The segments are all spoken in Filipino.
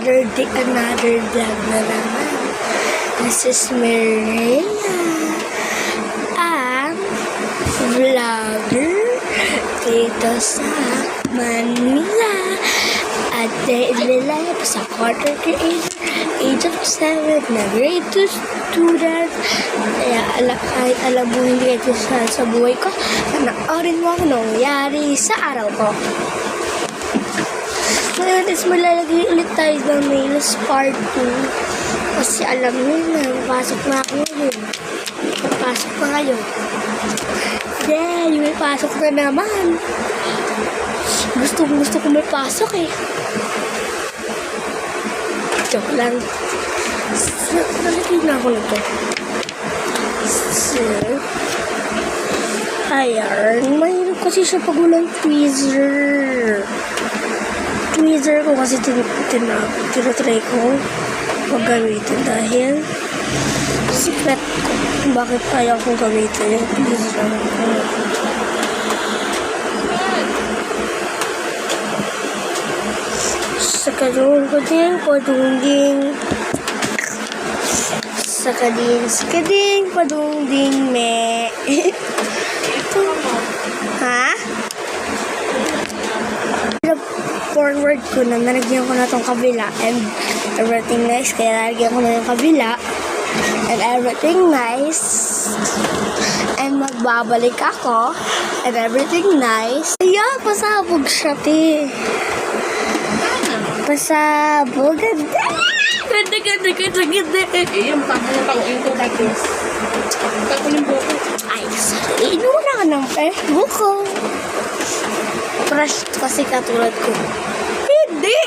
another day, another vlog na naman. This is Mirena, ang vlogger dito sa Manila. At nilive sa quarter grade, age of 7 na grade 2 student. Kaya kahit alam mo hindi ito sa buhay ko, panoorin mo ang nangyari sa araw ko. Ngayon is malalagay ulit tayo ng nails part 2. Kasi alam niyo na, pasok na ako ngayon. Pasok pa ngayon. Yay! May pasok na naman. Gusto ko may pasok eh. Joke lang. Nalagay na ako nito. So, ayan. Mahirap kasi siya pag walang tweezer. Tweezer ko kasi tinatry ko maggamitin dahil secret ko kung bakit ayaw kong gamitin yung tweezer ko. Sakading padungding me. Ha? Forward ko na, nalagyan ko na tong kabila and everything nice, kaya nalagyan ko na yung kabila and everything nice and magbabalik ako and everything nice. Ayan, pasabog siya, te. Pasabog. Ganda. Yung pag-uin ko tapos kakunin ko. Ay, inuna ka ng Facebook ko. Crush kasi katulad ko. Hindi!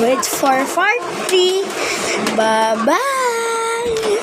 Wait for party. Bye-bye!